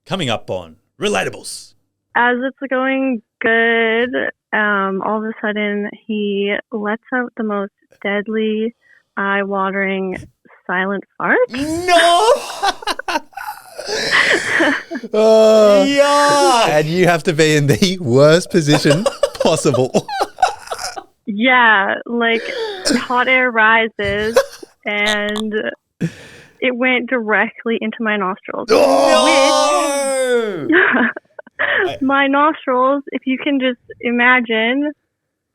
coming up on Relatables. As it's going good, all of a sudden he lets out the most deadly, eye-watering, silent fart. No! Yeah. And you have to be in the worst position possible. Yeah, like hot air rises and it went directly into my nostrils. Oh! My nostrils, if you can just imagine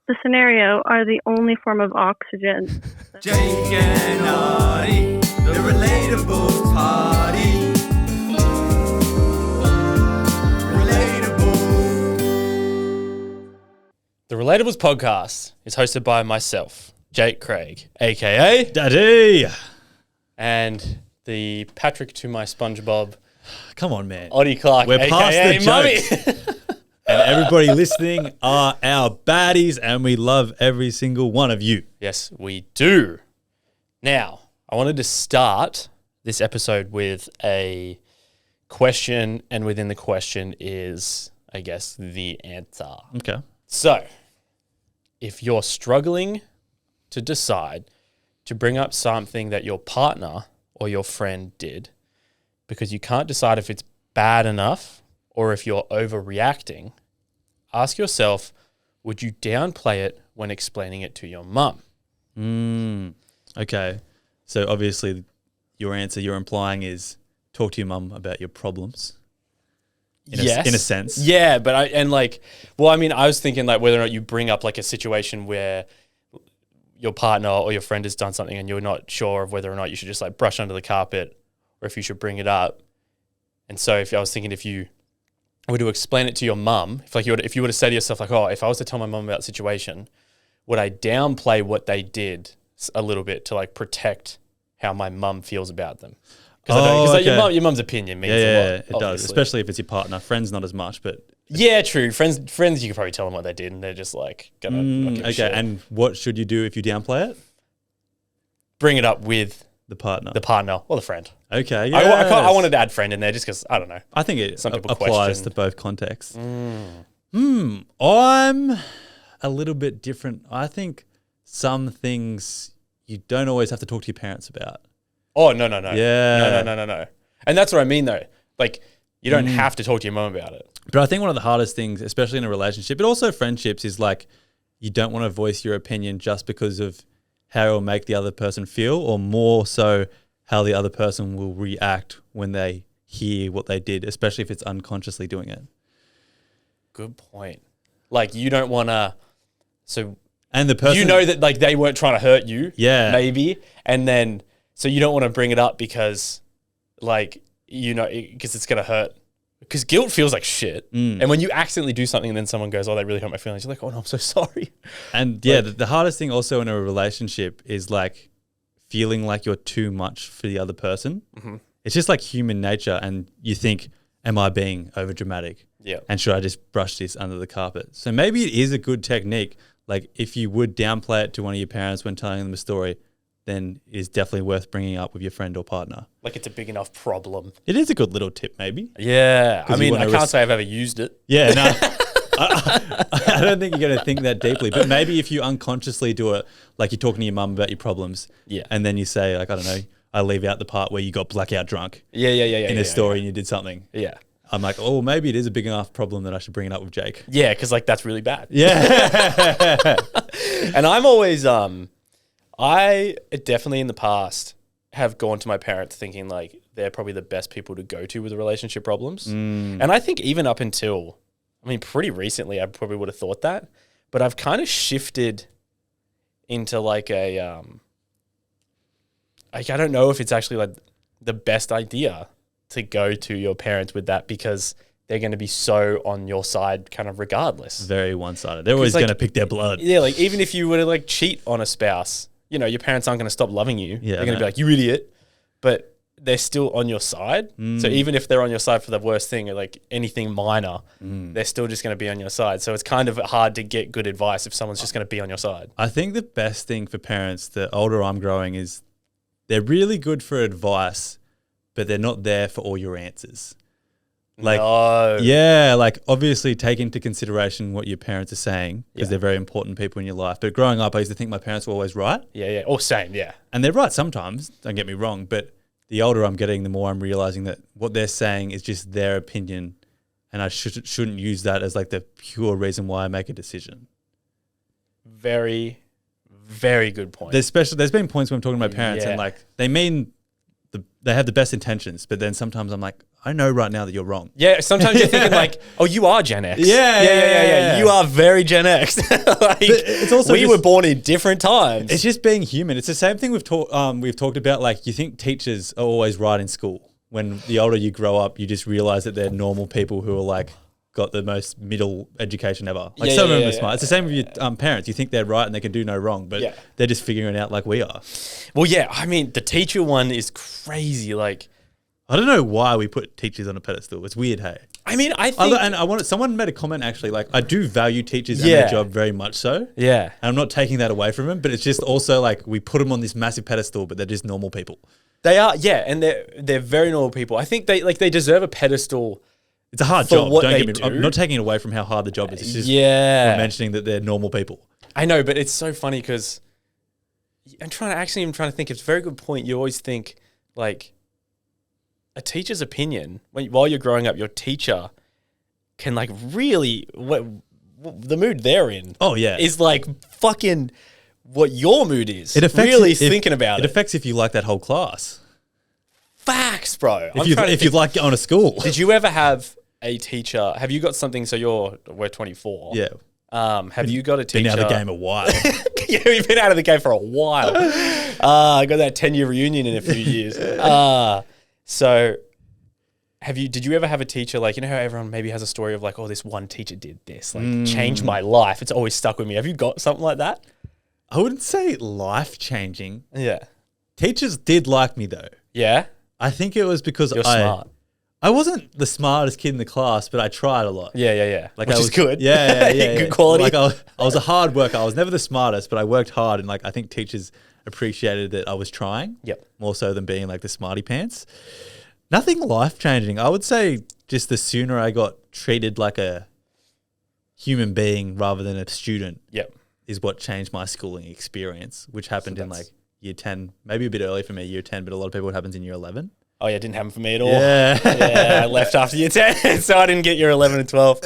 the scenario, are the only form of oxygen. Jake and Artie, the Relatables party. The Relatables podcast is hosted by myself, Jake Craig, aka Daddy. and the Patrick to my SpongeBob, Come on, man. Oddie Clark, We're past aka the Mummy. And everybody listening are our baddies, and we love every single one of you. Yes, we do. Now, I wanted to start this episode with a question, and within the question is, I guess, the answer. Okay. So, if you're struggling to decide to bring up something that your partner or your friend did because you can't decide if it's bad enough or if you're overreacting, ask yourself, would you downplay it when explaining it to your mum? Okay. So obviously your answer you're implying is talk to your mum about your problems. In a sense. Yeah, but I was thinking like whether or not you bring up like a situation where your partner or your friend has done something and you're not sure of whether or not you should just like brush under the carpet or if you should bring it up. And so if you were to explain it to your mum, if you were to say to yourself like, oh, if I was to tell my mum about the situation, would I downplay what they did a little bit to like protect how my mum feels about them? Because your mum's opinion means a lot. It does, especially if it's your partner. Friends, not as much, but yeah, true. Friends, you could probably tell them what they did, and they're just like gonna. not give a shit. And what should you do if you downplay it? Bring it up with The partner or the friend. Okay, I yeah. I wanted to add friend in there just because I don't know. I think it Some people applies question. to both contexts. I'm a little bit different. I think some things you don't always have to talk to your parents about. Oh no. Yeah. No. And that's what I mean though. Like you don't have to talk to your mum about it. But I think one of the hardest things, especially in a relationship, but also friendships, is like you don't want to voice your opinion just because of how it will make the other person feel, or more so how the other person will react when they hear what they did, especially if it's unconsciously doing it. Good point. Like you don't want to. So and the person, you know that like they weren't trying to hurt you. Yeah. Maybe, and then so you don't want to bring it up because, like because it's gonna hurt. Because guilt feels like shit. And when you accidentally do something and then someone goes, oh, that really hurt my feelings, you're like, oh, no, I'm so sorry. And yeah, the hardest thing also in a relationship is like feeling like you're too much for the other person. Mm-hmm. It's just like human nature. And you think, am I being over dramatic? Yeah. And should I just brush this under the carpet? So maybe it is a good technique. Like if you would downplay it to one of your parents when telling them a story, then it is definitely worth bringing up with your friend or partner. Like it's a big enough problem. It is a good little tip, maybe. Yeah. I mean, I can't say I've ever used it. Yeah, no. I don't think you're going to think that deeply. But maybe if you unconsciously do it, like you're talking to your mum about your problems. Yeah. And then you say, like, I don't know, I leave out the part where you got blackout drunk. Yeah. In a story and you did something. Yeah. I'm like, oh, maybe it is a big enough problem that I should bring it up with Jake. Yeah, because like that's really bad. Yeah. And I'm always, I definitely in the past have gone to my parents thinking like they're probably the best people to go to with relationship problems. And I think even up until, pretty recently, I probably would have thought that, but I've kind of shifted into like a, like, I don't know if it's actually like the best idea to go to your parents with that because they're going to be so on your side kind of regardless. Very one-sided. They're always like, going to pick their blood. Yeah, like even if you were to like cheat on a spouse, your parents aren't going to stop loving you. Yeah, they're going to be like, you idiot. But they're still on your side. So even if they're on your side for the worst thing or like anything minor, they're still just going to be on your side. So it's kind of hard to get good advice if someone's just going to be on your side. I think the best thing for parents, the older I'm growing, is they're really good for advice, but they're not there for all your answers. Like, No. yeah, like obviously take into consideration what your parents are saying because Yeah. they're very important people in your life. But growing up, I used to think my parents were always right. Yeah. Or same, yeah. And they're right sometimes, don't get me wrong. But the older I'm getting, the more I'm realizing that what they're saying is just their opinion. And I shouldn't use that as like the pure reason why I make a decision. Very, very good point. There's been points when I'm talking to my parents and like they have the best intentions. But then sometimes I'm like, I know right now that you're wrong. Yeah, sometimes you're thinking like, oh, you are Gen X. Yeah. You are very Gen X. Like, it's also we were born in different times. It's just being human. It's the same thing we've talked about. Like you think teachers are always right in school. When the older you grow up, you just realize that they're normal people who are like got the most middle education ever. Like some of them are smart. It's the same with your parents. You think they're right and they can do no wrong, but they're just figuring it out like we are. Well, yeah. I mean, the teacher one is crazy. Like, I don't know why we put teachers on a pedestal. It's weird, hey. I mean, I think, someone made a comment actually. Like, I do value teachers and their job very much so. Yeah. And I'm not taking that away from them, but it's just also like we put them on this massive pedestal, but they're just normal people. They are, and they're very normal people. I think they deserve a pedestal. It's a hard for job. what Don't they get me. do. I'm not taking it away from how hard the job is. It's just we're mentioning that they're normal people. I know, but it's so funny because I'm trying to think. It's a very good point. You always think like a teacher's opinion while you're growing up, your teacher can like really the mood they're in. Oh yeah, is like fucking what your mood is. It affects really thinking about it. It affects if you like that whole class. Facts, bro. If you like going to school. Did you ever have a teacher? Have you got something? So we're 24. Yeah. Have you got a teacher? Been out of the game a while. Yeah, we've been out of the game for a while. I got that 10-year reunion in a few years. So did you ever have a teacher, like, you know how everyone maybe has a story of like, oh, this one teacher did this, like changed my life. It's always stuck with me. Have you got something like that? I wouldn't say life-changing. Yeah. Teachers did like me though. Yeah? I think it was because You're smart. I wasn't the smartest kid in the class, but I tried a lot. Yeah. Like Which is good. Yeah. Good quality. Like I was a hard worker. I was never the smartest, but I worked hard, and like I think teachers appreciated that I was trying. Yep. More so than being like the smarty pants. Nothing life-changing. I would say just the sooner I got treated like a human being rather than a student. Yep. Is what changed my schooling experience, which happened in like year 10, maybe a bit early for me, year 10, but a lot of people it happens in year 11. Oh yeah, it didn't happen for me at all. Yeah. I left after year 10, so I didn't get year 11 and 12.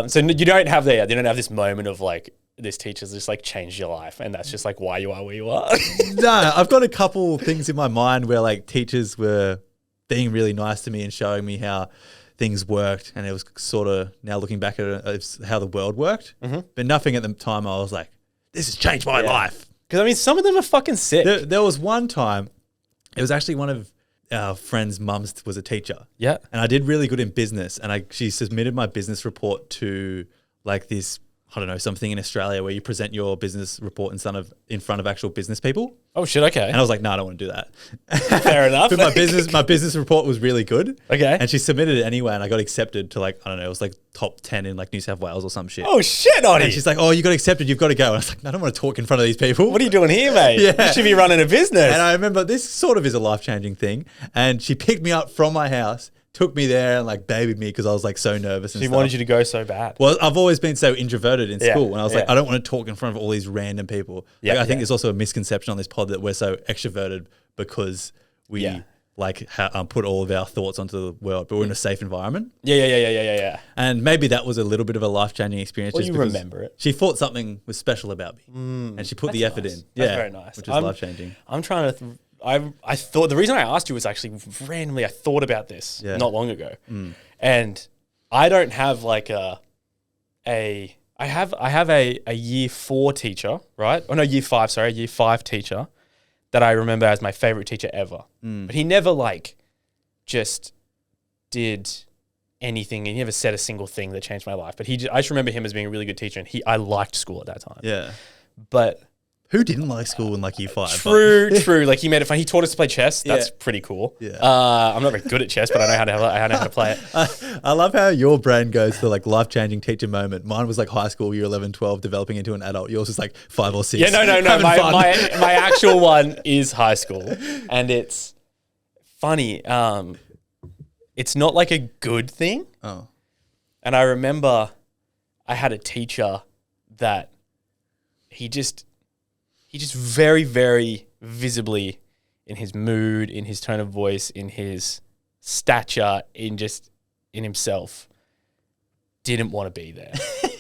So you don't have this moment of like, this teacher's just like changed your life and that's just like why you are where you are. No, I've got a couple things in my mind where like teachers were being really nice to me and showing me how things worked, and it was sort of now looking back at it, it's how the world worked. Mm-hmm. But nothing at the time I was like, this has changed my life. Because I mean, some of them are fucking sick. There was one time, it was actually one of our friend's mums was a teacher. Yeah. And I did really good in business, and she submitted my business report to like this, I don't know, something in Australia where you present your business report in front of actual business people. Oh shit, okay. And I was like, no, I don't want to do that. Fair enough. But my business report was really good. Okay. And she submitted it anyway, and I got accepted to like, I don't know, it was like top 10 in like New South Wales or some shit. Oh shit, Oddy. And she's like, oh, you got accepted, you've got to go. And I was like, no, I don't want to talk in front of these people. What are you doing here, mate? Yeah. You should be running a business. And I remember this sort of is a life-changing thing. And she picked me up from my house, took me there and like babied me because I was like so nervous. She wanted you to go so bad. Well, I've always been so introverted in school, and I was like, yeah. I don't want to talk in front of all these random people. Yeah, Like, I think there's also a misconception on this pod that we're so extroverted because we like put all of our thoughts onto the world, but we're in a safe environment. Yeah. And maybe that was a little bit of a life-changing experience. Well, just you because remember it. She thought something was special about me, and she put the effort in. That's very nice. Which is life-changing. I'm trying to. I thought the reason I asked you was actually randomly. I thought about this not long ago, and I don't have like I have a year 4 teacher, right? Oh no, year 5. Sorry, year 5 teacher that I remember as my favorite teacher ever. But he never like just did anything. He never said a single thing that changed my life. But I just remember him as being a really good teacher, and I liked school at that time. Yeah. But who didn't like school in like year 5? True. Like he made it fun. He taught us to play chess. That's pretty cool. Yeah. I'm not very good at chess, but I know how to play it. I love how your brain goes to like life-changing teacher moment. Mine was like high school, year 11, 12, developing into an adult. Yours is like 5 or 6. Yeah, no. My actual one is high school, and it's funny. it's not like a good thing. Oh. And I remember I had a teacher that he just very, very visibly in his mood, in his tone of voice, in his stature, in himself, didn't want to be there.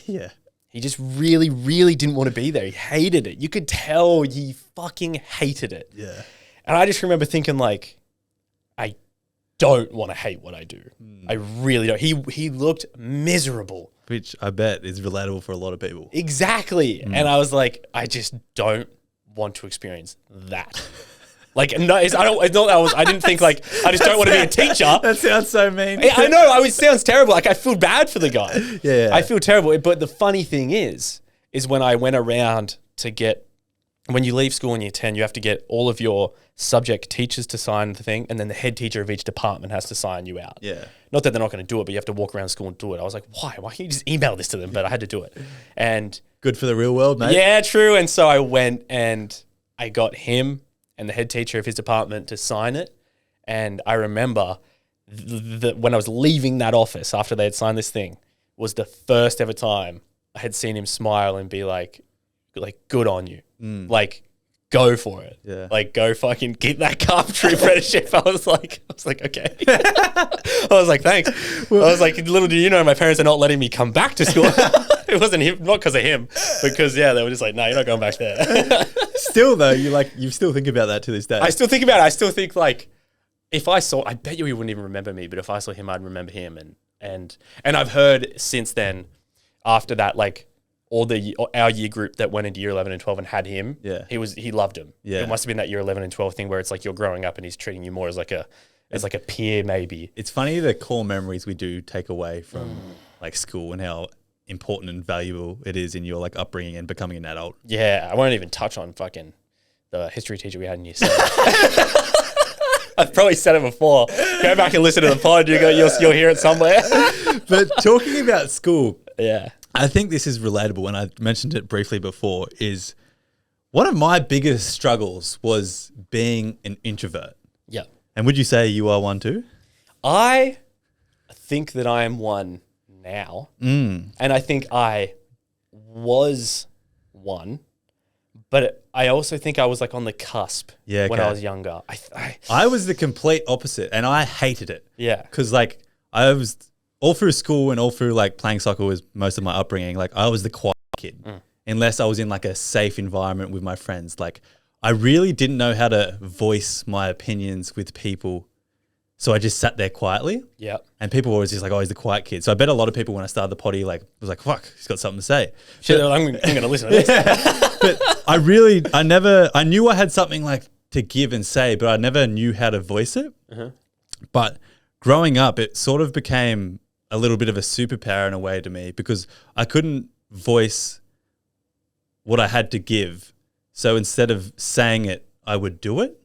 Yeah. He just really, really didn't want to be there. He hated it. You could tell he fucking hated it. Yeah. And I just remember thinking like, I don't want to hate what I do. I really don't. He looked miserable. Which I bet is relatable for a lot of people. Exactly. And I was like, I just don't want to experience that. Like, no, it's not that I didn't think like, I just don't want to be a teacher. That sounds so mean. I know, it sounds terrible. Like, I feel bad for the guy. Yeah. I feel terrible. But the funny thing is when I went around to get, when you leave school in year 10, you have to get all of your subject teachers to sign the thing, and then the head teacher of each department has to sign you out. Yeah. Not that they're not going to do it, but you have to walk around school and do it. I was like, why? Why can't you just email this to them? But I had to do it. And Good for the real world, mate. yeah, true. And so I went and I got him and the head teacher of his department to sign it. And I remember when I was leaving that office after they had signed this thing was the first ever time I had seen him smile and be like good on you. Like, go for it. Yeah. Like, go fucking get that carpentry apprenticeship. I was like, okay. I was like, thanks. I was like, little do you know, my parents are not letting me come back to school. It wasn't him, not because of him, because they were just like, no, you're not going back there. Still though, you still think about that to this day. I still think about it. I still think like, if I saw, I bet you he wouldn't even remember me, but if I saw him, I'd remember him. And I've heard since then, after that, like, our year group that went into year 11 and 12 and had him, he loved him. Yeah. It must have been that year 11 and 12 thing where it's like you're growing up and he's treating you more as like a peer maybe. It's funny the core memories we do take away from like school and how important and valuable it is in your like upbringing and becoming an adult. Yeah, I won't even touch on fucking the history teacher we had in year 7. I've probably said it before. Go back and listen to the pod. You'll hear it somewhere. But talking about school, Yeah. I think this is relatable, and I mentioned it briefly before, is one of my biggest struggles was being an introvert. Yeah. And would you say you are one too? I think that I am one now. And I think I was one, but I also think I was like on the cusp when I was younger. I was the complete opposite, and I hated it. Yeah. Because like I was all through school and all through like playing soccer was most of my upbringing. Like I was the quiet kid, unless I was in like a safe environment with my friends. Like I really didn't know how to voice my opinions with people. So I just sat there quietly. Yeah. And people were always just like, oh, he's the quiet kid. So I bet a lot of people when I started the potty, like was like, fuck, he's got something to say. Shit, I'm going to listen to this. But I knew I had something like to give and say, but I never knew how to voice it. But growing up, it sort of became a little bit of a superpower in a way to me because I couldn't voice what I had to give. So instead of saying it, I would do it.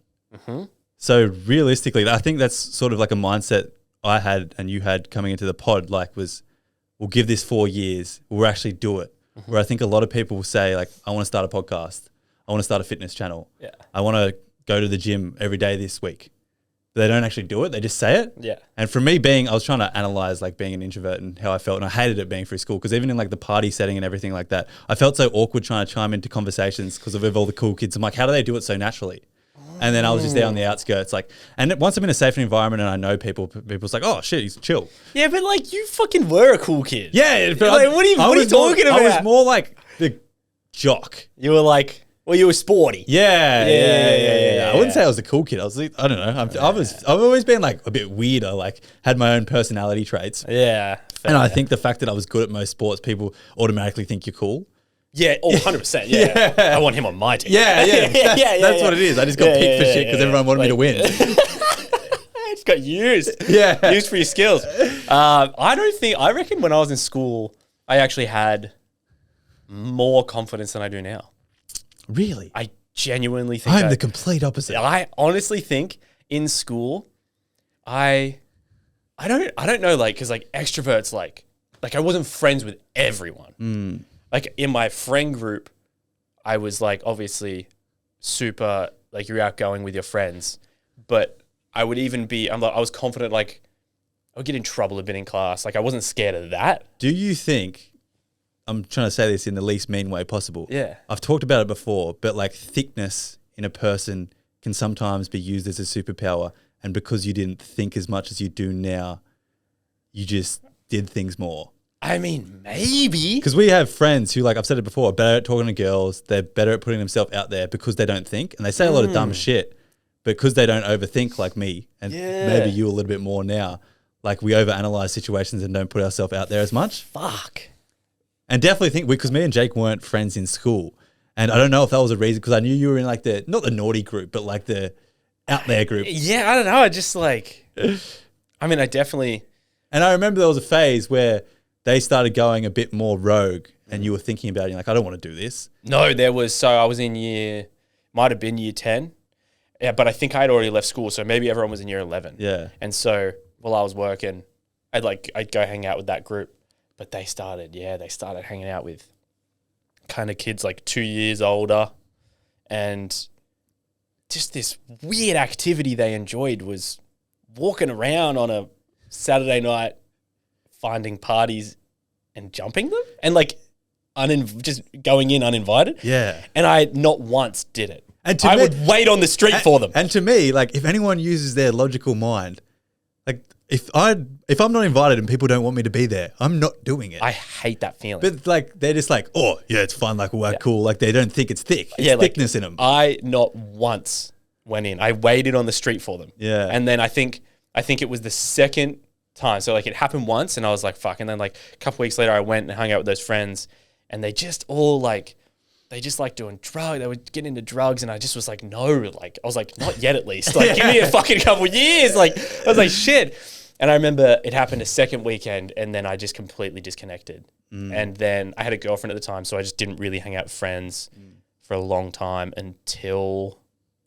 So realistically, I think that's sort of like a mindset I had and you had coming into the pod, like was, we'll give this 4 years, we'll actually do it. Where I think a lot of people will say like, I want to start a podcast. I want to start a fitness channel. Yeah. I want to go to the gym every day this week. They don't actually do it. They just say it. Yeah. And for me I was trying to analyze like being an introvert and how I felt. And I hated it being through school because even in like the party setting and everything like that, I felt so awkward trying to chime into conversations because of all the cool kids. I'm like, how do they do it so naturally? And then I was just there on the outskirts. Like, and once I'm in a safe environment and I know people's like, oh shit, he's chill. Yeah, but like you fucking were a cool kid. Yeah. But like, what are you talking about? I was more like the jock. You were like, well, you were sporty. Yeah. I wouldn't say I was a cool kid. I was like, I don't know. I've always been like a bit weirder, like had my own personality traits. Yeah. And I think the fact that I was good at most sports, people automatically think you're cool. Yeah, 100%. Yeah. I want him on my team. Yeah. That's what it is. I just got picked for shit because everyone wanted me to win. I just got used. Yeah. Used for your skills. I reckon when I was in school, I actually had more confidence than I do now. Really? I genuinely think I'm the complete opposite. I honestly think in school, I don't know, like, because like extroverts, like I wasn't friends with everyone. Like in my friend group, I was like obviously super, like you're outgoing with your friends, but I would even be, I was confident like I would get in trouble a bit in class. Like I wasn't scared of that. Do you think, I'm trying to say this in the least mean way possible. Yeah. I've talked about it before, but like thickness in a person can sometimes be used as a superpower. And because you didn't think as much as you do now, you just did things more. I mean, maybe. Because we have friends who, like I've said it before, are better at talking to girls. They're better at putting themselves out there because they don't think. And they say a lot of dumb shit, but because they don't overthink like me and maybe you a little bit more now. Like we overanalyze situations and don't put ourselves out there as much. Fuck. And definitely think, because me and Jake weren't friends in school. And I don't know if that was a reason, because I knew you were in like not the naughty group, but like the out there group. Yeah, I don't know. I just like, I mean, I definitely. And I remember there was a phase where they started going a bit more rogue and you were thinking about it, you're like, I don't want to do this. No, I was in might have been year 10. Yeah, but I think I had already left school. So maybe everyone was in year 11. Yeah. And so while I was working, I'd go hang out with that group. But they started hanging out with kind of kids like 2 years older. And just this weird activity they enjoyed was walking around on a Saturday night, finding parties and jumping them and like just going in uninvited. Yeah. And I not once did it. And I would wait on the street for them. And to me, like if anyone uses their logical mind, like if I'm not invited and people don't want me to be there, I'm not doing it. I hate that feeling. But like they're just like, oh yeah, it's fun, like we're cool. Like they don't think it's thick. It's thickness in them. I not once went in. I waited on the street for them. Yeah. And then I think it was the second time. So like it happened once and I was like, fuck. And then like a couple weeks later I went and hung out with those friends and they just all like, they just like doing drugs. They would get into drugs and I just was like, no, like, I was like, not yet at least. Like, give me a fucking couple years. Like, I was like, shit. And I remember it happened a second weekend and then I just completely disconnected. And then I had a girlfriend at the time, so I just didn't really hang out with friends for a long time until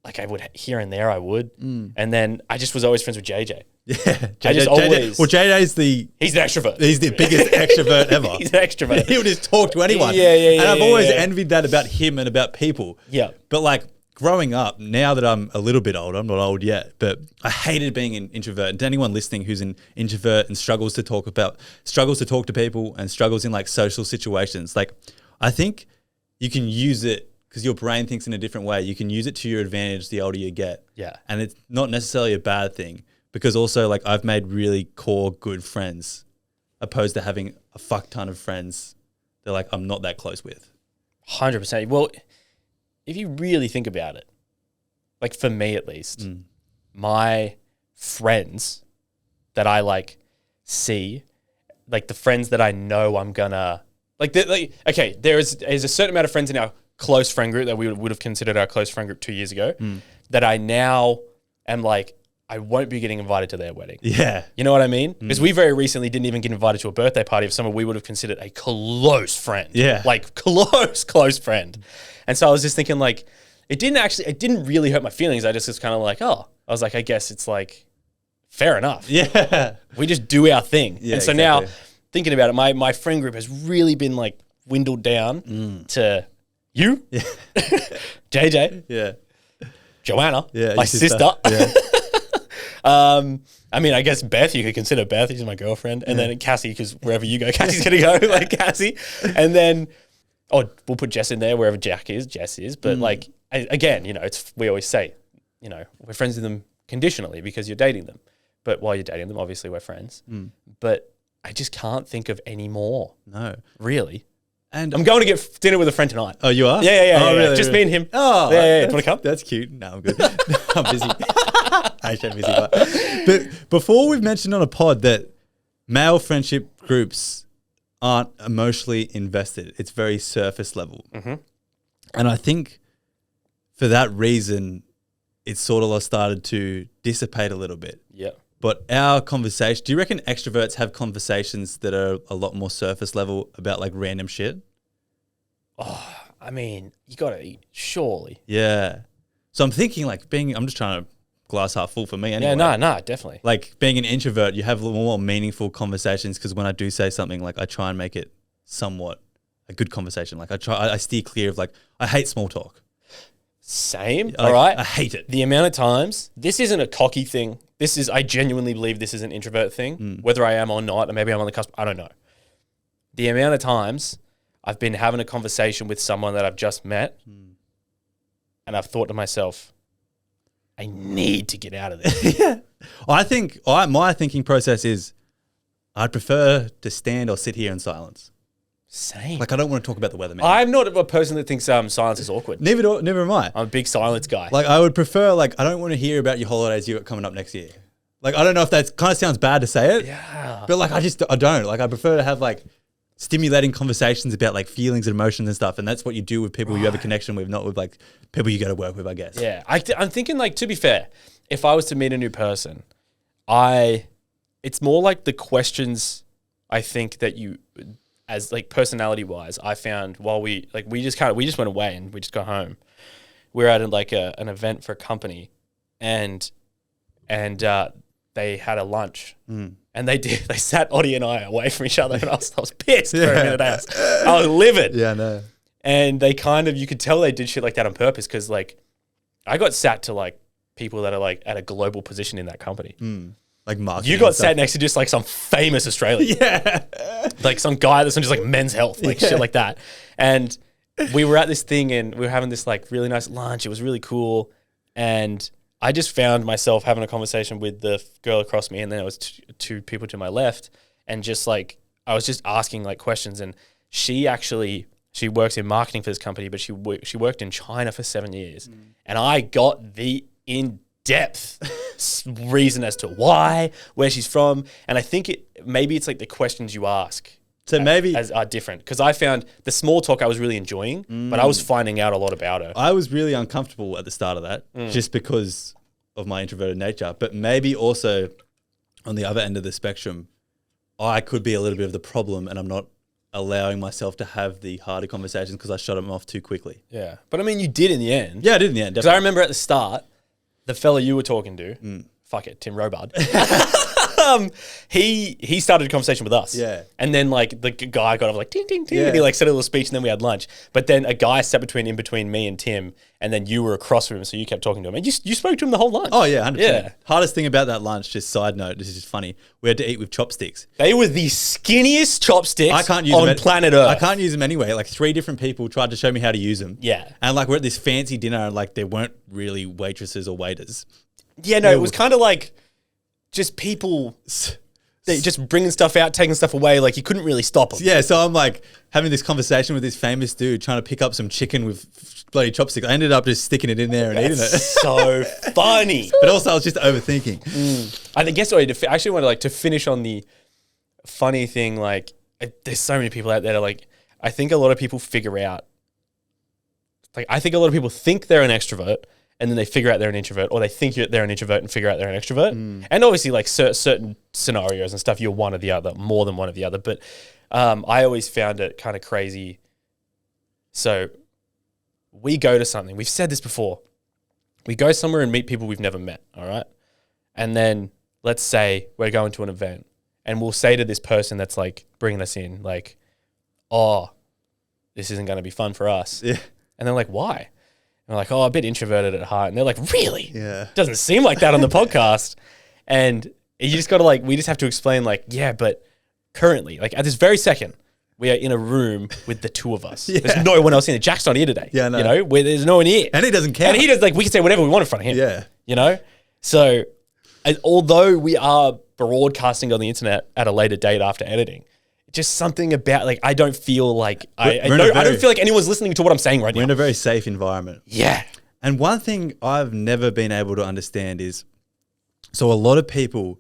like I would here and there I would. And then I just was always friends with JJ. Yeah. JJ's he's an extrovert. He's the biggest extrovert ever. He's an extrovert. He would just talk to anyone. Yeah. And I've always envied that about him and about people. Yeah. But like growing up, now that I'm a little bit older, I'm not old yet, but I hated being an introvert. And to anyone listening who's an introvert and struggles to talk to people and struggles in like social situations, like I think you can use it because your brain thinks in a different way. You can use it to your advantage the older you get. Yeah. And it's not necessarily a bad thing because also like I've made really core good friends opposed to having a fuck ton of friends that like I'm not that close with. 100%. Well, if you really think about it, like for me at least, my friends that I like see, like the friends that I know I'm gonna okay, there's a certain amount of friends in our close friend group that we would have considered our close friend group 2 years ago that I now am like, I won't be getting invited to their wedding. Yeah. You know what I mean? Because we very recently didn't even get invited to a birthday party of someone we would have considered a close friend. Yeah. Like close friend. And so I was just thinking like, it didn't really hurt my feelings. I just was kind of like, I was like, I guess it's like, fair enough. Yeah. We just do our thing. Yeah, and so now thinking about it, my friend group has really been like dwindled down to you, JJ, Yeah. Joanna, Yeah. my sister. Yeah. I mean, I guess Beth, you could consider Beth. She's my girlfriend. And then Cassie, because wherever you go, Cassie's going to go, like Cassie. And then, we'll put Jess in there wherever Jess is. But like, again, you know, we always say, you know, we're friends with them conditionally because you're dating them. But while you're dating them, obviously we're friends. But I just can't think of any more. No. Really. And I'm going to get dinner with a friend tonight. Oh, you are? Yeah. Oh, really? Just me and him. Oh, yeah. Do you want to come? That's cute. No, I'm good. I'm busy. I'm busy. But before we've mentioned on a pod that male friendship groups aren't emotionally invested. It's very surface level. And I think for that reason, it sort of started to dissipate a little bit. Yeah. But our conversation, do you reckon extroverts have conversations that are a lot more surface level about like random shit? Oh, I mean, you got to eat, surely. Yeah. So I'm thinking like I'm just trying to glass half full for me anyway. Yeah, no, definitely. Like being an introvert, you have a little more meaningful conversations because when I do say something, like I try and make it somewhat a good conversation. Like I steer clear of like, I hate small talk. Same. Like, All right. I hate it. The amount of times, this isn't a cocky thing. I genuinely believe this is an introvert thing, whether I am or not, or maybe I'm on the cusp. I don't know. The amount of times I've been having a conversation with someone that I've just met and I've thought to myself, I need to get out of this. Yeah. I think my thinking process is I'd prefer to stand or sit here in silence. Same. Like, I don't want to talk about the weather, man. I'm not a person that thinks silence is awkward. Never am I. I'm a big silence guy. Like, I would prefer, like, I don't want to hear about your holidays you got coming up next year. Like, I don't know if that kind of sounds bad to say it. Yeah. But, like, I don't. Like, I prefer to have, like, stimulating conversations about, like, feelings and emotions and stuff. And that's what you do with people you have a connection with, not with, like, people you go to work with, I guess. Yeah. I'm thinking, like, to be fair, if I was to meet a new person, it's more like the questions I think that you, as like personality wise, I found while we just went away and we just got home. We were at like an event for a company, and they had a lunch, and they sat Oddie and I away from each other, and I was pissed for a minute. I was livid. Yeah, no. And they you could tell they did shit like that on purpose, because like I got sat to like people that are like at a global position in that company. Like marketing. You got sat next to just like some famous Australian. Yeah. Like some guy that's on just like Men's Health, like shit like that. And we were at this thing and we were having this like really nice lunch. It was really cool. And I just found myself having a conversation with the girl across me, and then there was two people to my left. And just like, I was just asking like questions. And she works in marketing for this company, but she worked in China for 7 years. And I got the in-depth reason as to why, where she's from. And I think maybe it's like the questions you ask are different, because I found the small talk I was really enjoying, but I was finding out a lot about her. I was really uncomfortable at the start of that just because of my introverted nature, but maybe also on the other end of the spectrum, I could be a little bit of the problem, and I'm not allowing myself to have the harder conversations because I shut them off too quickly. Yeah. But I mean, you did in the end. Yeah, I did in the end. Because I remember at the start, the fella you were talking to, fuck it, Tim Robard, he started a conversation with us. Yeah. And then like the guy got off like ting, ting, ting, and he like said a little speech, and then we had lunch. But then a guy sat in between me and Tim, and then you were across from him, so you kept talking to him. And you spoke to him the whole lunch. Oh yeah, 100%. Yeah. Hardest thing about that lunch, just side note, this is just funny, we had to eat with chopsticks. They were the skinniest chopsticks I can't use on them planet Earth. I can't use them anyway. Like 3 different people tried to show me how to use them. Yeah. And like we're at this fancy dinner, and like there weren't really waitresses or waiters. Yeah, no, it was kind of like just people just bringing stuff out, taking stuff away. Like you couldn't really stop them. Yeah, so I'm like having this conversation with this famous dude trying to pick up some chicken with bloody chopsticks. I ended up just sticking it in there and eating it. So funny. But also I was just overthinking. I guess I actually wanted to finish on the funny thing. Like there's so many people out there that like, I think a lot of people figure out, like I think a lot of people think they're an extrovert, and then they figure out they're an introvert, or they think they're an introvert and figure out they're an extrovert. And obviously, like certain scenarios and stuff, you're one or the other, more than one or the other. But I always found it kind of crazy. So we go to something. We've said this before. We go somewhere and meet people we've never met, all right? And then let's say we're going to an event, and we'll say to this person that's like bringing us in, like, oh, this isn't going to be fun for us. Yeah. And they're like, why? And we're like, oh, a bit introverted at heart. And they're like, really? Yeah. Doesn't seem like that on the podcast. And you just got to we just have to explain yeah, but currently, like at this very second, we are in a room with the 2 of us. Yeah. There's no one else in it. Jack's not here today. Yeah, no. You know, where there's no one here. And he doesn't care. And he does, we can say whatever we want in front of him. Yeah. You know? So, although we are broadcasting on the internet at a later date after editing, just something about I don't feel like I don't feel like anyone's listening to what I'm saying right now. We're in a very safe environment. Yeah. And one thing I've never been able to understand is, so a lot of people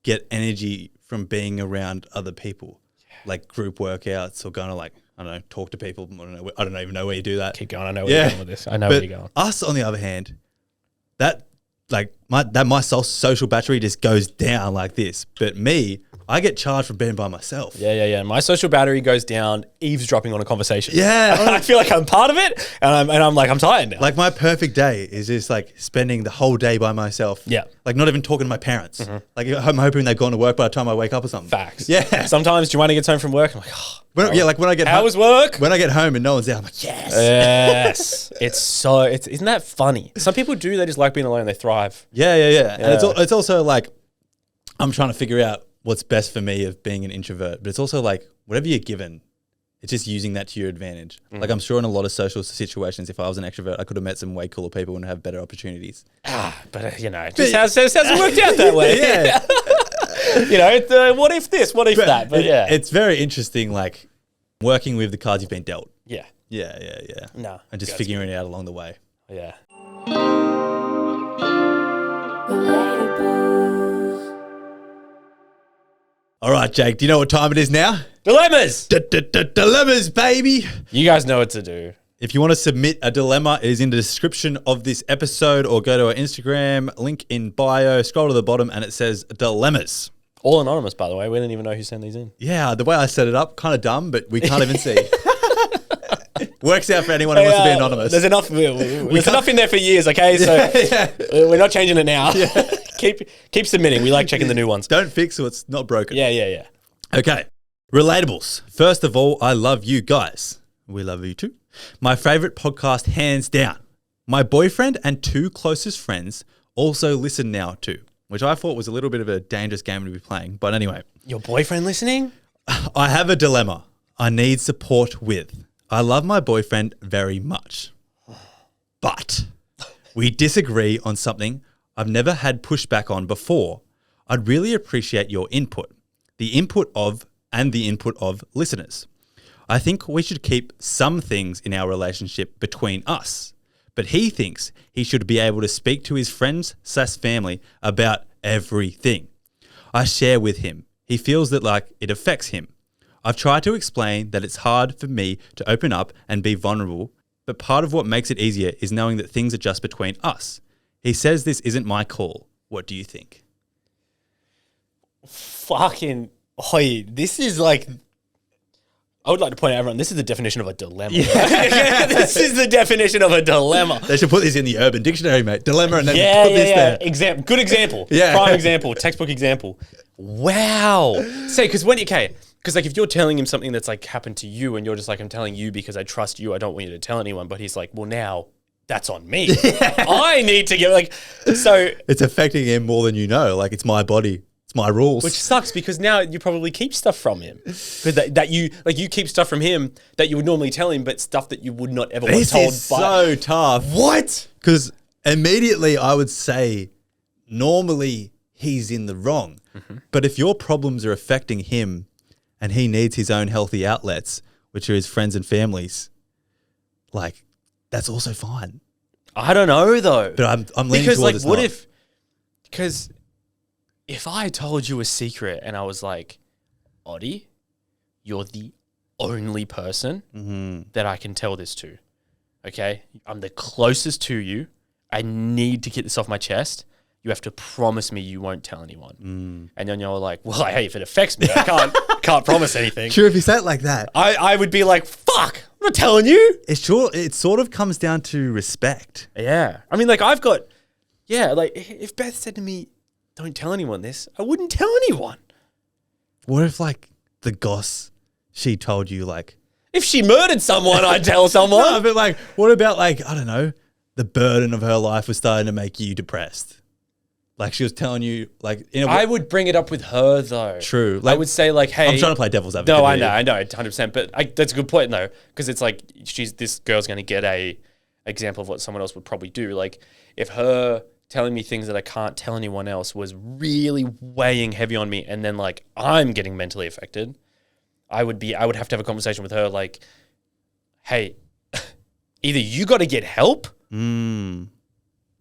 get energy from being around other people, like group workouts or going to I don't know, talk to people. I don't even know where you do that. Keep going. I know where you're going with this. I know where you're going. Us, on the other hand, that my social battery just goes down like this. But me, I get charged from being by myself. Yeah. My social battery goes down eavesdropping on a conversation. Yeah. I feel like I'm part of it, and I'm like, I'm tired now. Like my perfect day is just like spending the whole day by myself. Yeah. Like not even talking to my parents. Like I'm hoping they've gone to work by the time I wake up or something. Facts. Yeah. Sometimes Joanna gets home from work, I'm like, oh, Like when I get how was work? When I get home and no one's there, I'm like, yes. Yes. Isn't that funny? Some people do, they just like being alone, they thrive. Yeah. And it's also like, I'm trying to figure out what's best for me of being an introvert, but it's also like whatever you're given, it's just using that to your advantage. Like I'm sure in a lot of social situations, if I was an extrovert, I could have met some way cooler people and have better opportunities. But it just hasn't worked out that way. Yeah. What if this? What if that? But It's very interesting, like working with the cards you've been dealt. Yeah. No. And just figuring it out along the way. Yeah. All right, Jake, do you know what time it is now? Dilemmas. Dilemmas, baby. You guys know what to do. If you want to submit a dilemma, it is in the description of this episode, or go to our Instagram, link in bio, scroll to the bottom, and it says dilemmas. All anonymous, by the way. We didn't even know who sent these in. Yeah, the way I set it up, kind of dumb, but we can't even see. Works out for anyone who wants to be anonymous. There's enough in there for years, okay? So we're not changing it now. Yeah. Keep submitting. We like checking the new ones. Don't fix what's not broken. Yeah. Okay. Relatables. First of all, I love you guys. We love you too. My favorite podcast, hands down. My boyfriend and 2 closest friends also listen now too, which I thought was a little bit of a dangerous game to be playing. But anyway. Your boyfriend listening? I have a dilemma I need support with. I love my boyfriend very much, but we disagree on something I've never had pushback on before. I'd really appreciate your input, the input of listeners. I think we should keep some things in our relationship between us, but he thinks he should be able to speak to his friends/family about everything I share with him. He feels that like it affects him. I've tried to explain that it's hard for me to open up and be vulnerable, but part of what makes it easier is knowing that things are just between us. He says this isn't my call. What do you think? Fucking, this is like, I would like to point out, everyone, this is the definition of a dilemma. Yeah. This is the definition of a dilemma. They should put this in the Urban Dictionary, mate. Dilemma, and then put this there. Good example. Yeah. Prime example. Textbook example. Wow. Say, because like if you're telling him something that's like happened to you and you're just like, I'm telling you because I trust you, I don't want you to tell anyone. But he's like, well, now that's on me. I need to get like, so. It's affecting him more than you know. Like it's my body. It's my rules. Which sucks because now you probably keep stuff from him. That you keep stuff from him that you would normally tell him, but stuff that you would not ever want told. This is so tough. What? Because immediately I would say, normally he's in the wrong. Mm-hmm. But if your problems are affecting him and he needs his own healthy outlets, which are his friends and families, like that's also fine. I don't know though. But I'm leaning towards it's what if, because if I told you a secret and I was like, Oddie, you're the only person that I can tell this to, okay? I'm the closest to you. I need to get this off my chest. You have to promise me you won't tell anyone. And then you're like, well, hey, if it affects me, I can't promise anything. Sure, if you say it like that. I would be like, fuck, I'm not telling you. It sort of comes down to respect. Yeah. I mean, like like if Beth said to me, don't tell anyone this, I wouldn't tell anyone. What if like the goss she told you, like if she murdered someone, I'd tell someone. No, but like what about like, I don't know, the burden of her life was starting to make you depressed. Like she was telling you like I would bring it up with her though. True. Like, I would say like, hey, I'm trying to play devil's advocate. No, I know 100%, but that's a good point though, because it's like this girl's going to get a example of what someone else would probably do. Like if her telling me things that I can't tell anyone else was really weighing heavy on me, and then like I'm getting mentally affected, I would have to have a conversation with her like, hey, either you got to get help.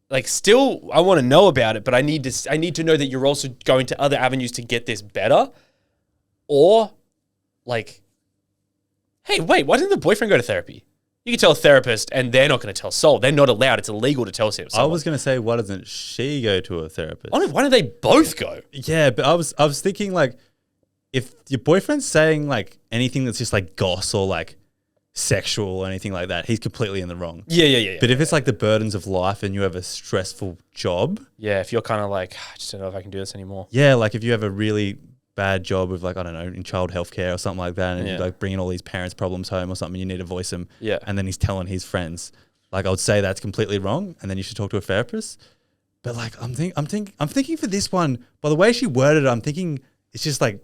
Like still, I want to know about it, but I need to know that you're also going to other avenues to get this better. Or like, hey, wait, why didn't the boyfriend go to therapy? You can tell a therapist and they're not going to tell Sol. They're not allowed. It's illegal to tell someone. I was going to say, why doesn't she go to a therapist? Why don't they both go? Yeah, but I was thinking like, if your boyfriend's saying like anything that's just like goss or like sexual or anything like that, he's completely in the wrong. Yeah. But if it's like the burdens of life and you have a stressful job. Yeah, if you're kind of like, I just don't know if I can do this anymore. Yeah, like if you have a really bad job with like, I don't know, in child healthcare or something like that, and you're like bringing all these parents' problems home or something, you need to voice them. Yeah. And then he's telling his friends. Like I would say that's completely wrong, and then you should talk to a therapist. But like I'm thinking for this one, by the way she worded it, I'm thinking it's just like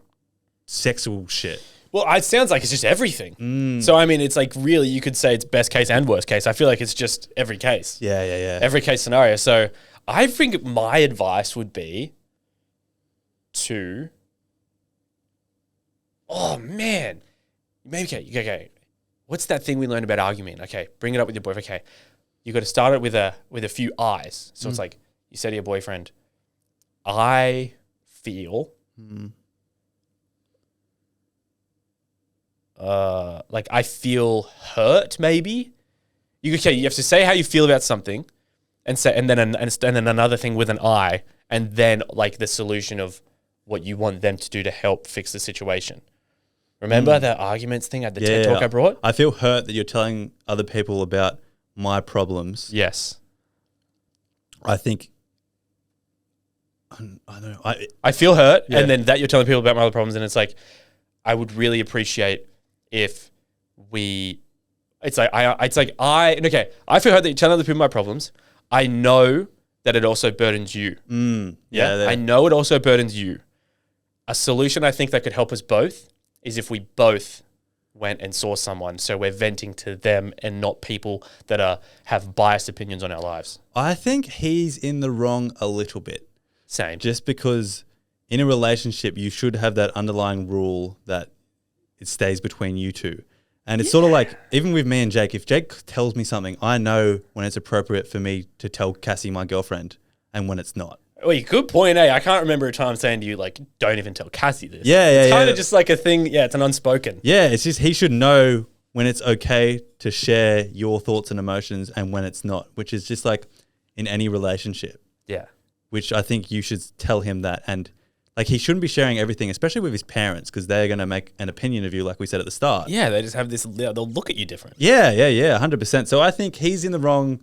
sexual shit. Well, it sounds like it's just everything. So, I mean, it's like really, you could say it's best case and worst case. I feel like it's just every case. Yeah. Every case scenario. So, I think my advice would be to, oh man, maybe, okay. What's that thing we learned about arguing? Okay, bring it up with your boyfriend. Okay, you got to start it with a few I's. So it's like you say to your boyfriend, I feel like I feel hurt. Maybe you have to say how you feel about something, and then another thing with an I, and then like the solution of what you want them to do to help fix the situation. Remember the arguments thing at the TED Talk I brought? I feel hurt that you're telling other people about my problems. Yes. I think, I don't know. I feel hurt, and then that you're telling people about my other problems, and it's like, I would really appreciate if I feel hurt that you're telling other people my problems. I know that it also burdens you. I know it also burdens you. A solution I think that could help us both is if we both went and saw someone, so we're venting to them and not people that have biased opinions on our lives. I think he's in the wrong a little bit. Same. Just because in a relationship, you should have that underlying rule that it stays between you two. And it's sort of like, even with me and Jake, if Jake tells me something, I know when it's appropriate for me to tell Cassie, my girlfriend, and when it's not. Well, good point, I can't remember a time saying to you, like, don't even tell Cassie this. It's kind of just like a thing. Yeah, it's an unspoken. Yeah, it's just he should know when it's okay to share your thoughts and emotions and when it's not, which is just like in any relationship. Yeah. Which I think you should tell him that. And like he shouldn't be sharing everything, especially with his parents, because they're going to make an opinion of you, like we said at the start. Yeah, they just have this, they'll look at you different. Yeah, 100%. So I think he's in the wrong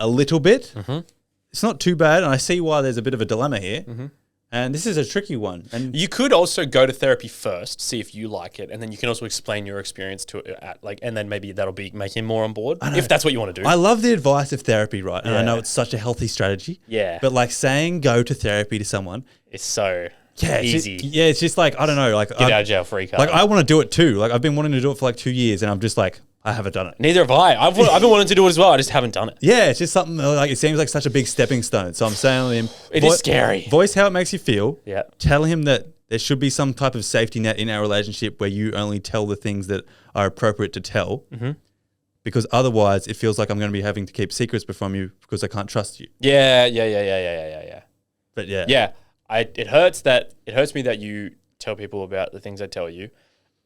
a little bit. Mm-hmm. It's not too bad, and I see why there's a bit of a dilemma here. Mm-hmm. And this is a tricky one. And you could also go to therapy first, see if you like it, and then you can also explain your experience to it, and then maybe that'll make him more on board if that's what you want to do. I love the advice of therapy, right? And I know it's such a healthy strategy. Yeah. But like saying go to therapy to someone, it's so easy. It's it's just like I don't know, like get out of jail free card. Like I want to do it too. Like I've been wanting to do it for like 2 years, and I'm just like, I haven't done it. Neither have I. I've been wanting to do it as well. I just haven't done it. Yeah, it's just something like it seems like such a big stepping stone. So I'm saying to him, it is scary. Voice how it makes you feel. Yeah. Tell him that there should be some type of safety net in our relationship where you only tell the things that are appropriate to tell. Mm-hmm. Because otherwise, it feels like I'm going to be having to keep secrets from you because I can't trust you. Yeah. But yeah. Yeah. It hurts me that you tell people about the things I tell you.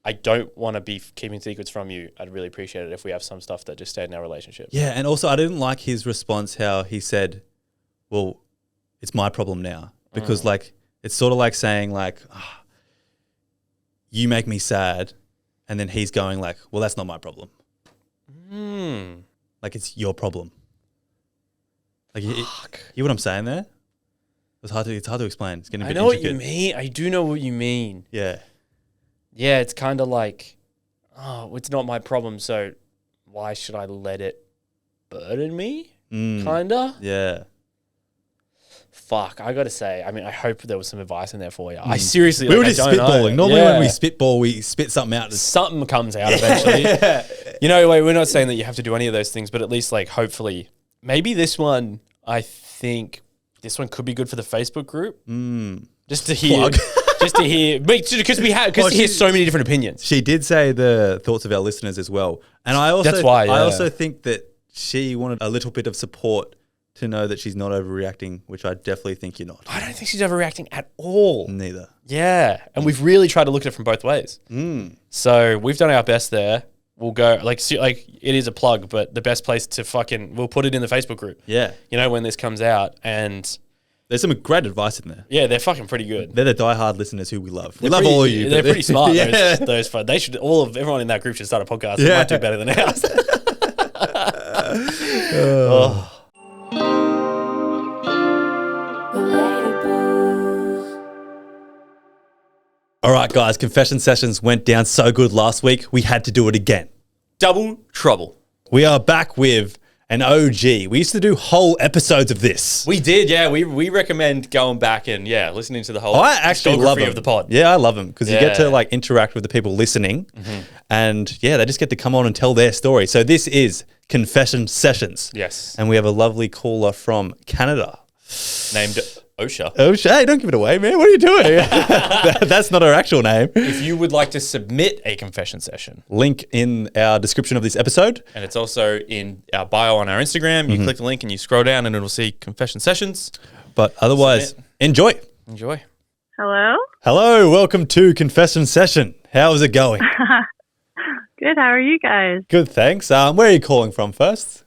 I don't want to be keeping secrets from you. I'd really appreciate it if we have some stuff that just stayed in our relationship. Yeah, and also I didn't like his response how he said, well, it's my problem now. Because like, it's sort of like saying like, you make me sad. And then he's going like, well, that's not my problem. Like it's your problem. Like, you hear what I'm saying there? It's hard to explain. It's getting a bit I know intricate. what you mean. I do know what you mean. Yeah. Yeah, it's kind of like, oh, it's not my problem, so why should I let it burden me? Kind of? Yeah. Fuck, I got to say, I mean, I hope there was some advice in there for you. I seriously, we were just spitballing. Normally when we spitball, we spit something out. Something comes out eventually. You know, we're not saying that you have to do any of those things, but at least like hopefully, maybe this one, I think this one could be good for the Facebook group. Just to hear. Just to hear, because we hear so many different opinions. She did say the thoughts of our listeners as well, and I also I also think that she wanted a little bit of support to know that she's not overreacting, which I definitely think you're not. I don't think she's overreacting at all. Neither. Yeah, and we've really tried to look at it from both ways. So we've done our best there. we'll go like it is a plug, but the best place to we'll put it in the Facebook group. Yeah. You know, when this comes out, and There's some great advice in there. yeah, they're fucking pretty good. They're the diehard listeners who we love. We They're love pretty- all of you. They're but- pretty smart. Yeah. Those fun. They should everyone in that group should start a podcast. They Yeah. might do better than ours. All right, guys. Confession sessions went down so good last week. We had to do it again. Double trouble. We are back with an OG. We used to do whole episodes of this. We did, yeah. We recommend going back and listening to the whole I actually love discography them. of the pod. Yeah, I love them because you get to Yeah. like interact with the people listening, and yeah, they just get to come on and tell their story. So this is Confession Sessions. Yes. And we have a lovely caller from Canada. Named Osha. Oh, Shay, don't give it away, man. What are you doing? That's not her actual name. If you would like to submit a confession session, Link in our description of this episode. and it's also in our bio on our Instagram, you click the link and you scroll down and it'll see confession sessions. But otherwise, Submit. enjoy. Enjoy. Hello? Hello, welcome to Confession Session. How's it going? Good, how are you guys? Good, thanks. Where are you calling from first?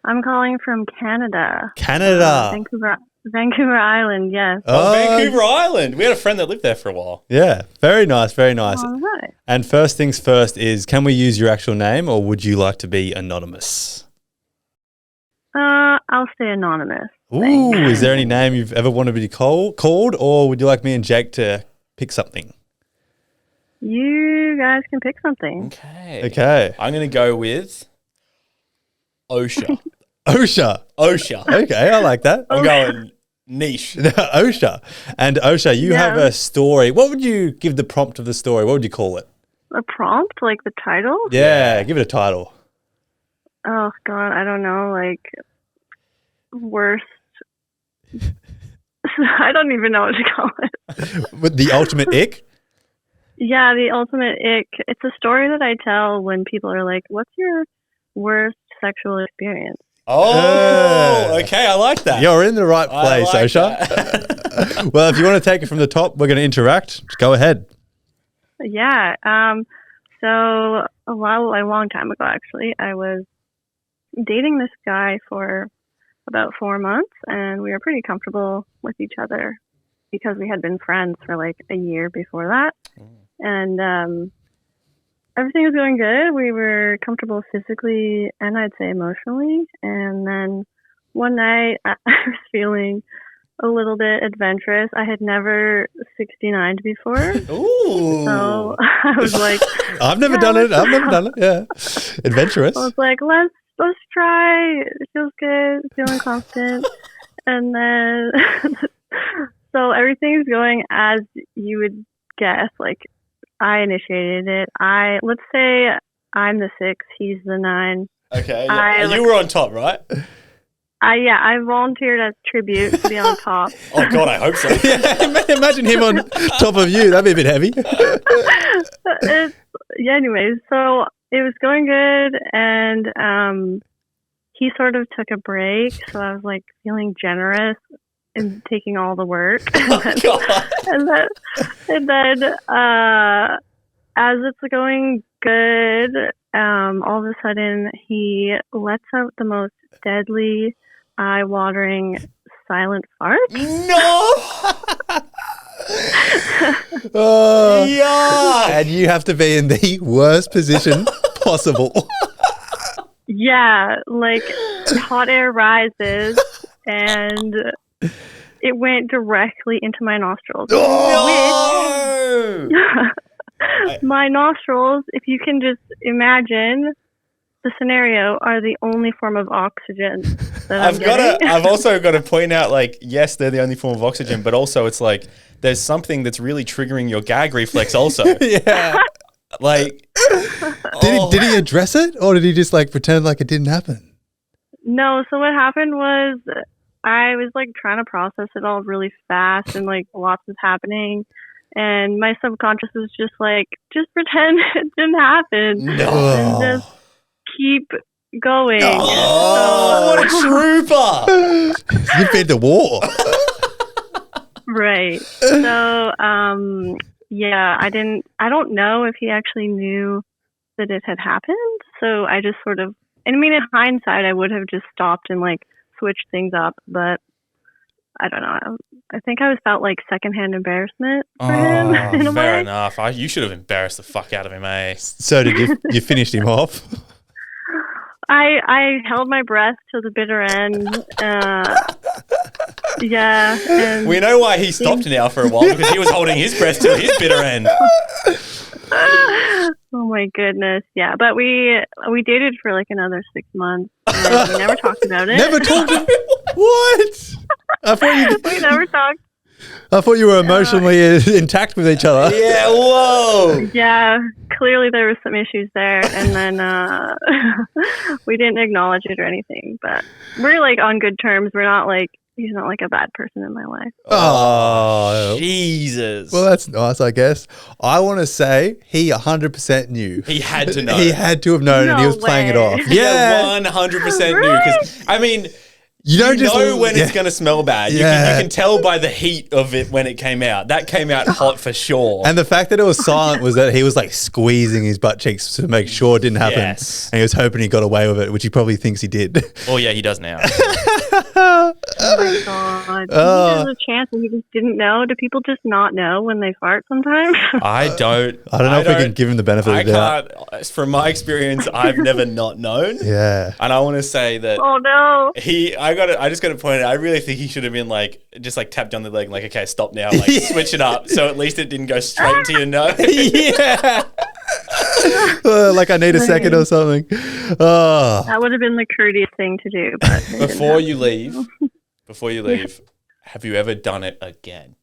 I'm calling from Canada. Canada. Vancouver Island, yes. Oh, Vancouver Island. We had a friend that lived there for a while. Yeah, very nice, very nice. All right. And first things first is, can we use your actual name or would you like to be anonymous? I'll stay anonymous. Ooh, is there any name you've ever wanted to be called, or would you like me and Jake to pick something? You guys can pick something. Okay. Okay. I'm going to go with Osha. Osha. Osha. Okay, I like that. I'm going niche. Osha. And Osha, you have Yeah. a story. What would you give the prompt of the story? What would you call it? A prompt, like the title? Yeah, give it a title. Oh, God, I don't know, like, worst. I don't even know what to call it. With the ultimate ick? Yeah, the ultimate ick. It's a story that I tell when people are like, what's your worst sexual experience? Oh, okay. I like that. You're in the right I place, like Osha. that. Well, if you want to take it from the top, we're going to interact. Just go ahead. Yeah. So a long time ago, actually, I was dating this guy for about 4 months, and we were pretty comfortable with each other because we had been friends for like a year before that. And everything was going good. We were comfortable physically and I'd say emotionally. And then one night I was feeling a little bit adventurous. I had never 69'd before. Ooh. So I was like, I've never done it. Yeah. Adventurous. I was like, let's try. It feels good. Feeling confident. And then, so everything's going as you would guess. Like, I initiated it. Let's say I'm the 6, he's the 9. Okay. Yeah. You were on top, right? I volunteered as tribute to be on top. Oh, God, I hope so. Yeah, imagine him on top of you. That'd be a bit heavy. Yeah, anyways, so it was going good, and he sort of took a break, so I was like feeling generous and taking all the work. Oh, God. and then as it's going good, all of a sudden he lets out the most deadly, eye-watering silent fart. No. Oh, Yeah. and you have to be in the worst position possible. Yeah, like hot air rises and it went directly into my nostrils. No. My nostrils, if you can just imagine the scenario, are the only form of oxygen that I'm getting. I've also got to point out, like, yes, they're the only form of oxygen, but also it's like there's something that's really triggering your gag reflex also. Yeah. Like, Did he address it, or did he just like pretend like it didn't happen? No, so what happened was I was like trying to process it all really fast and like lots was happening. And my subconscious was just like, just pretend it didn't happen. And just keep going. oh, what a trooper! You've been to war. Right. So, yeah, I don't know if he actually knew that it had happened. So I just sort of, and I mean, in hindsight, I would have just stopped and like switched things up, but I don't know. I think I felt like secondhand embarrassment for him in a Fair way. enough. You should have embarrassed the fuck out of him, eh? So did you finished him off? I held my breath till the bitter end. Yeah. And We know why he stopped now for a while, because he was holding his breath till his bitter end. oh my goodness. Yeah. But we dated for like another 6 months. And we never talked about it. Never talked. What? We never talked. I thought you were emotionally intact with each other. Yeah, whoa. Yeah, clearly there was some issues there, and then we didn't acknowledge it or anything. But we're like on good terms. We're not like he's not like a bad person in my life. Oh, Jesus. well, that's nice, I guess. I want to say he 100% knew. He had to know. He had to have known, and he No was playing it way. off. Yeah, 100% knew. Because, I mean, You don't just know when it's going to smell bad. Yeah. You can tell by the heat of it when it came out. That came out hot for sure. And the fact that it was silent was that he was like squeezing his butt cheeks to make sure it didn't happen. Yes. And he was hoping he got away with it, which he probably thinks he did. Oh, yeah, he does now. Oh my god! There's a chance that he just didn't know. Do people just not know when they fart sometimes? I don't know if we can give him the benefit I of the doubt. can't. From my experience, I've never not known. Yeah. And I want to say that Oh no! I just got to point out, I really think he should have been like, just like tapped on the leg, like, okay, stop now, like switch it up. So at least it didn't go straight into your nose. Yeah. Like I need a second or something. Oh. That would have been the courteous thing to do. But it didn't Before you happen. leave, have you ever done it again?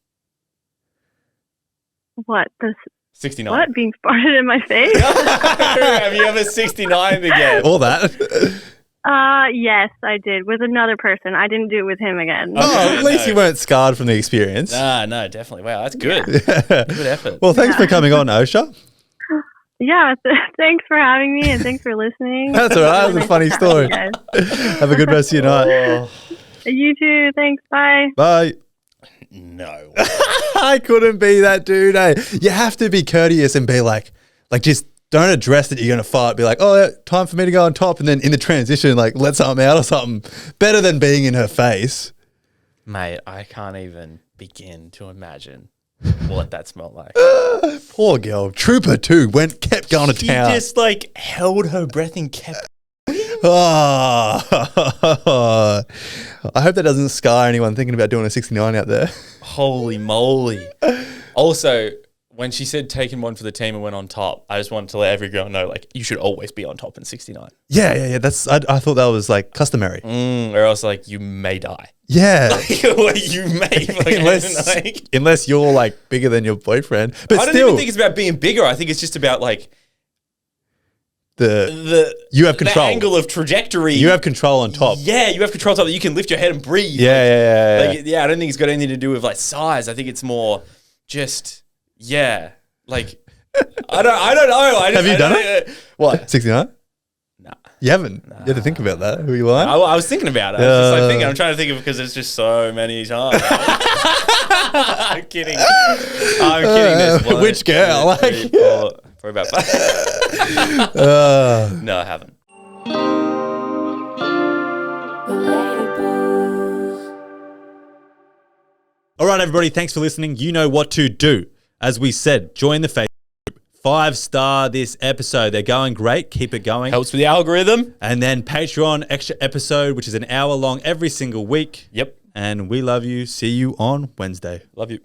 What? This 69. what? Being farted in my face? Have you ever 69 again? All that. Yes, I did with another person. I didn't do it with him again. Oh, at least no. you weren't scarred from the experience. No, definitely. Wow, that's good. Good effort. Well, thanks for coming on, Osha. Yeah, thanks for having me and thanks for listening. That's all right. That's a funny story. You guys. Have a good rest of your night. Oh, You too. Thanks. Bye. Bye. no. I couldn't be that dude. Eh? You have to be courteous and be like just don't address that you're going to fart. Be like, oh, yeah, time for me to go on top. And then in the transition, like let something out or something. Better than being in her face. Mate, I can't even begin to imagine what that smelled like. Poor girl. Trooper too. Kept going to She town. just like held her breath and kept. Oh. I hope that doesn't scar anyone thinking about doing a 69 out there. Holy moly. Also, when she said taking one for the team and went on top, I just wanted to let every girl know, like, you should always be on top in 69. Yeah. That's I thought that was like customary. Or else, like, you may die. Yeah. You may. unless you're like bigger than your boyfriend. But I don't still, even think it's about being bigger. I think it's just about, like, you have control. The angle of trajectory. You have control on top. Yeah, you have control on top that you can lift your head and breathe. Yeah. Like, I don't think it's got anything to do with, like, size. I think it's more just, like, I don't know. Have you done it? What? 69? Nah. You haven't? You had to think about that. Who you lying? I was thinking about it. I was just like thinking. I'm trying to think of it because it's just so many times. I'm kidding. There's one, Which girl? 2, 3, 4, for about 5. No, I haven't. All right, everybody. Thanks for listening. You know what to do. As we said, join the Facebook group. 5-star this episode. They're going great. Keep it going. Helps with the algorithm. And then Patreon extra episode, which is an hour long every single week. Yep. And we love you. See you on Wednesday. Love you.